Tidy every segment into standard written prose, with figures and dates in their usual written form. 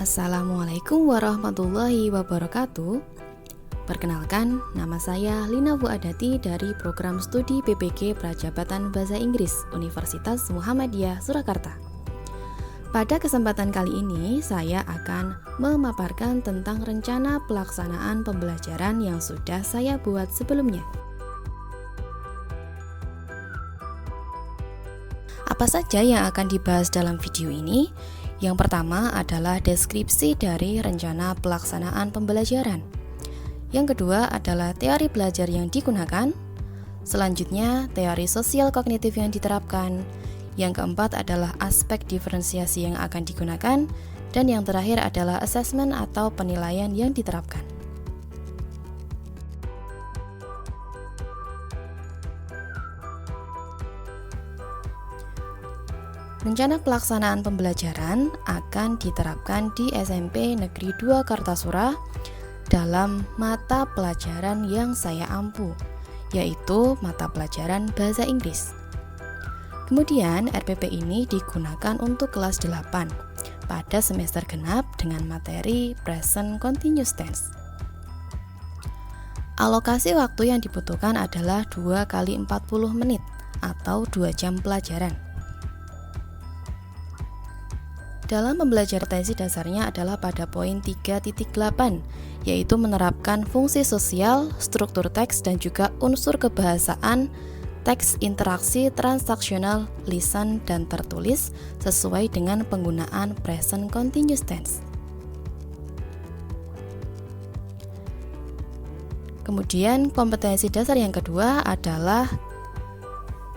Assalamualaikum warahmatullahi wabarakatuh. Perkenalkan, nama saya Lina Fuadati dari program studi PPG Prajabatan Bahasa Inggris Universitas Muhammadiyah Surakarta. Pada kesempatan kali ini, saya akan memaparkan tentang rencana pelaksanaan pembelajaran yang sudah saya buat sebelumnya. Apa saja yang akan dibahas dalam video ini? Yang pertama adalah deskripsi dari rencana pelaksanaan pembelajaran. Yang kedua adalah teori belajar yang digunakan. Selanjutnya, teori sosial kognitif yang diterapkan. Yang keempat adalah aspek diferensiasi yang akan digunakan. Dan yang terakhir adalah asesmen atau penilaian yang diterapkan. Rencana pelaksanaan pembelajaran akan diterapkan di SMP Negeri 2 Kartasura dalam mata pelajaran yang saya ampu, yaitu mata pelajaran Bahasa Inggris. Kemudian RPP ini digunakan untuk kelas 8 pada semester genap dengan materi Present Continuous Tense. Alokasi waktu yang dibutuhkan adalah 2 kali 40 menit atau 2 jam pelajaran. Dalam pembelajaran kompetensi dasarnya adalah pada poin 3.8, yaitu menerapkan fungsi sosial, struktur teks, dan juga unsur kebahasaan, teks interaksi transaksional, lisan, dan tertulis sesuai dengan penggunaan present continuous tense. Kemudian kompetensi dasar yang kedua adalah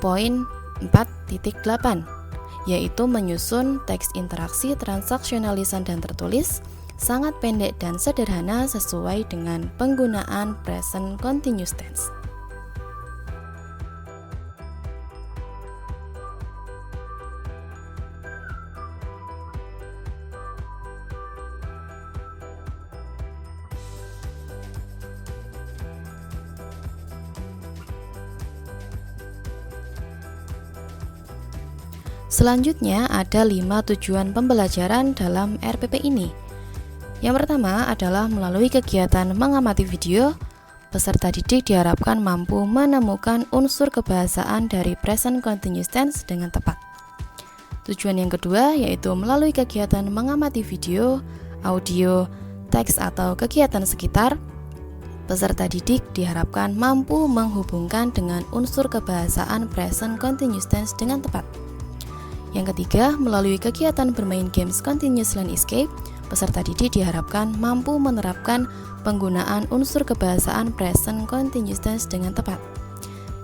poin 4.8, yaitu menyusun teks interaksi transaksional lisan dan tertulis sangat pendek dan sederhana sesuai dengan penggunaan present continuous tense. Selanjutnya ada 5 tujuan pembelajaran dalam RPP ini. Yang pertama adalah melalui kegiatan mengamati video, peserta didik diharapkan mampu menemukan unsur kebahasaan dari present continuous tense dengan tepat. Tujuan yang kedua yaitu melalui kegiatan mengamati video, audio, teks atau kegiatan sekitar, peserta didik diharapkan mampu menghubungkan dengan unsur kebahasaan present continuous tense dengan tepat. Yang ketiga, melalui kegiatan bermain games Continuous Learn Escape, peserta didik diharapkan mampu menerapkan penggunaan unsur kebahasaan present continuous tense dengan tepat.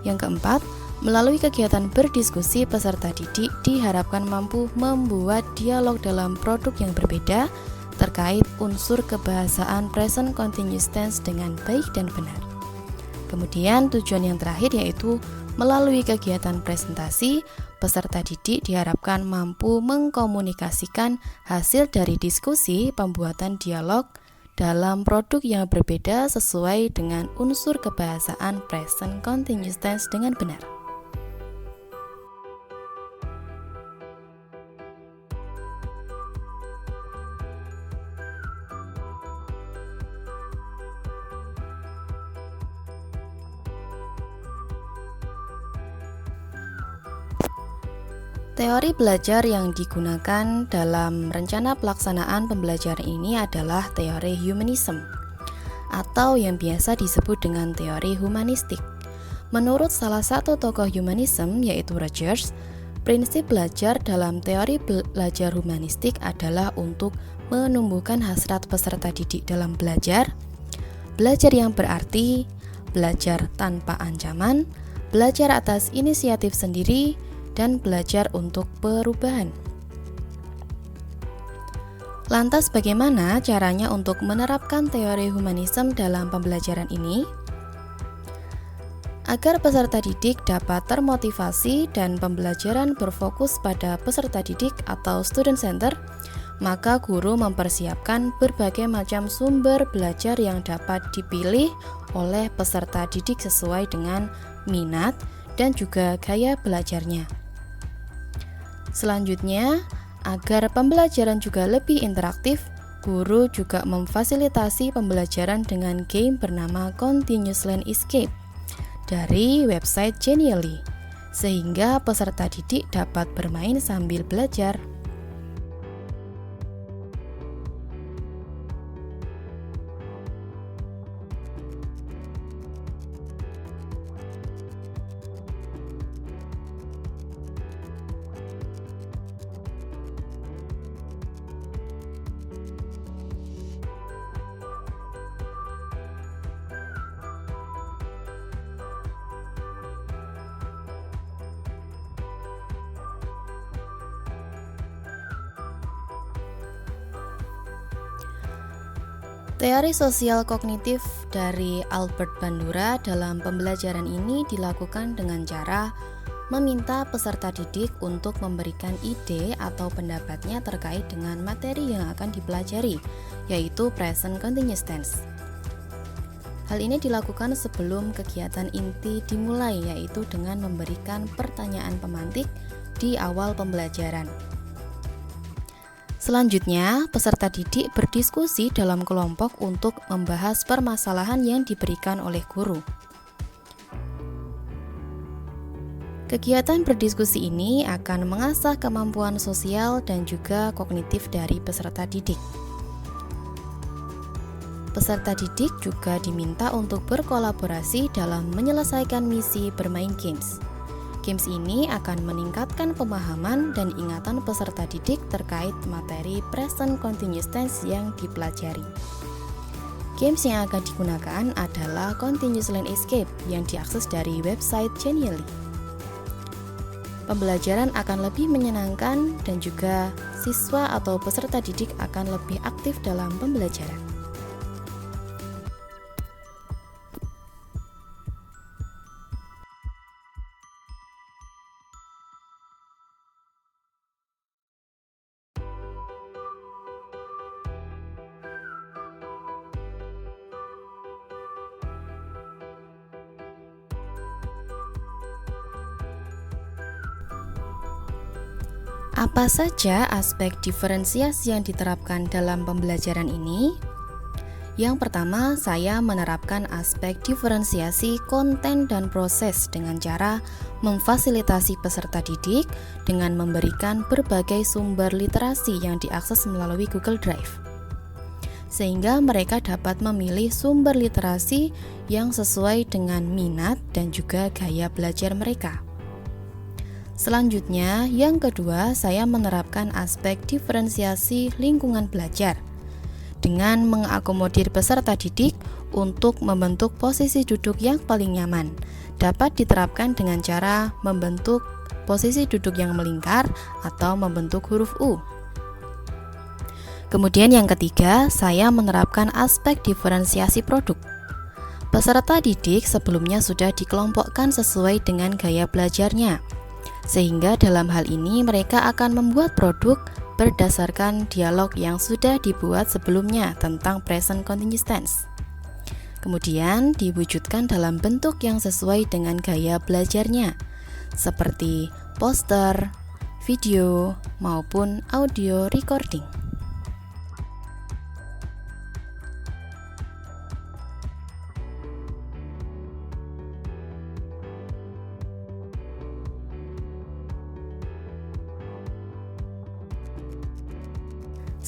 Yang keempat, melalui kegiatan berdiskusi, peserta didik diharapkan mampu membuat dialog dalam produk yang berbeda terkait unsur kebahasaan present continuous tense dengan baik dan benar. Kemudian tujuan yang terakhir yaitu melalui kegiatan presentasi, peserta didik diharapkan mampu mengkomunikasikan hasil dari diskusi pembuatan dialog dalam produk yang berbeda sesuai dengan unsur kebahasaan present continuous tense dengan benar. Teori belajar yang digunakan dalam rencana pelaksanaan pembelajaran ini adalah teori humanism atau yang biasa disebut dengan teori humanistik. Menurut salah satu tokoh humanism yaitu Rogers, prinsip belajar dalam teori belajar humanistik adalah untuk menumbuhkan hasrat peserta didik dalam belajar yang berarti, belajar tanpa ancaman, belajar atas inisiatif sendiri, dan belajar untuk perubahan. Lantas bagaimana caranya untuk menerapkan teori humanism dalam pembelajaran ini? Agar peserta didik dapat termotivasi dan pembelajaran berfokus pada peserta didik atau student center, maka guru mempersiapkan berbagai macam sumber belajar yang dapat dipilih oleh peserta didik sesuai dengan minat dan juga gaya belajarnya. Selanjutnya, agar pembelajaran juga lebih interaktif, Guru juga memfasilitasi pembelajaran dengan game bernama Continuous Land Escape dari website Genially, sehingga peserta didik dapat bermain sambil belajar. Teori sosial kognitif dari Albert Bandura dalam pembelajaran ini dilakukan dengan cara meminta peserta didik untuk memberikan ide atau pendapatnya terkait dengan materi yang akan dipelajari, yaitu present continuous tense. Hal ini dilakukan sebelum kegiatan inti dimulai, yaitu dengan memberikan pertanyaan pemantik di awal pembelajaran. Selanjutnya, peserta didik berdiskusi dalam kelompok untuk membahas permasalahan yang diberikan oleh guru. Kegiatan berdiskusi ini akan mengasah kemampuan sosial dan juga kognitif dari peserta didik. Peserta didik juga diminta untuk berkolaborasi dalam menyelesaikan misi bermain games. Games ini akan meningkatkan pemahaman dan ingatan peserta didik terkait materi present continuous tense yang dipelajari. Games yang akan digunakan adalah Continuous Land Escape yang diakses dari website Genially. Pembelajaran akan lebih menyenangkan dan juga siswa atau peserta didik akan lebih aktif dalam pembelajaran. Apa saja aspek diferensiasi yang diterapkan dalam pembelajaran ini? Yang pertama, saya menerapkan aspek diferensiasi konten dan proses dengan cara memfasilitasi peserta didik dengan memberikan berbagai sumber literasi yang diakses melalui Google Drive, sehingga mereka dapat memilih sumber literasi yang sesuai dengan minat dan juga gaya belajar mereka. Selanjutnya, yang kedua, saya menerapkan aspek diferensiasi lingkungan belajar dengan mengakomodir peserta didik untuk membentuk posisi duduk yang paling nyaman. Dapat diterapkan dengan cara membentuk posisi duduk yang melingkar atau membentuk huruf U. Kemudian yang ketiga, saya menerapkan aspek diferensiasi produk. Peserta didik sebelumnya sudah dikelompokkan sesuai dengan gaya belajarnya, sehingga dalam hal ini mereka akan membuat produk berdasarkan dialog yang sudah dibuat sebelumnya tentang present continuous tense. Kemudian diwujudkan dalam bentuk yang sesuai dengan gaya belajarnya, seperti poster, video, maupun audio recording.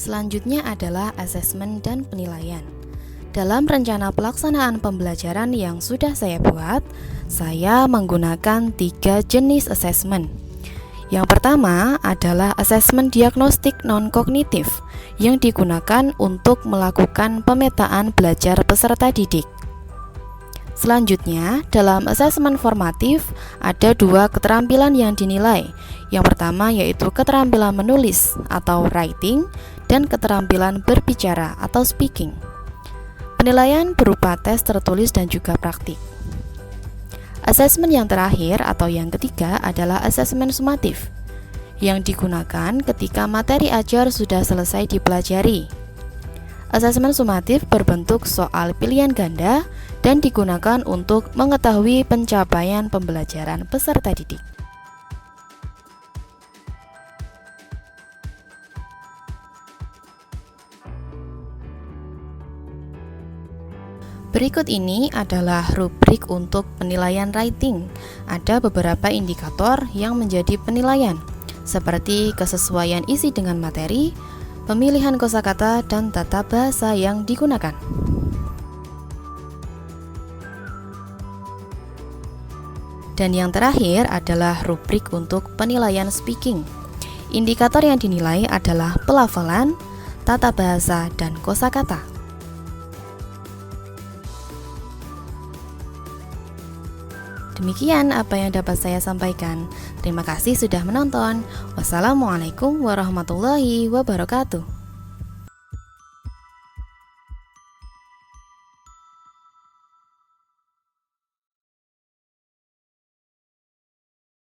Selanjutnya adalah asesmen dan penilaian. Dalam rencana pelaksanaan pembelajaran yang sudah saya buat, saya menggunakan 3 jenis asesmen. Yang pertama adalah asesmen diagnostik non-kognitif yang digunakan untuk melakukan pemetaan belajar peserta didik. Selanjutnya, dalam asesmen formatif ada 2 keterampilan yang dinilai. Yang pertama yaitu keterampilan menulis atau writing dan keterampilan berbicara atau speaking. Penilaian berupa tes tertulis dan juga praktik. Asesmen yang terakhir atau yang ketiga adalah asesmen sumatif yang digunakan ketika materi ajar sudah selesai dipelajari. Asesmen sumatif berbentuk soal pilihan ganda dan digunakan untuk mengetahui pencapaian pembelajaran peserta didik. Berikut ini adalah rubrik untuk penilaian writing. Ada beberapa indikator yang menjadi penilaian, seperti kesesuaian isi dengan materi, pemilihan kosakata, dan tata bahasa yang digunakan. Dan yang terakhir adalah rubrik untuk penilaian speaking. Indikator yang dinilai adalah pelafalan, tata bahasa, dan kosakata. Demikian apa yang dapat saya sampaikan. Terima kasih sudah menonton. Wassalamualaikum warahmatullahi wabarakatuh.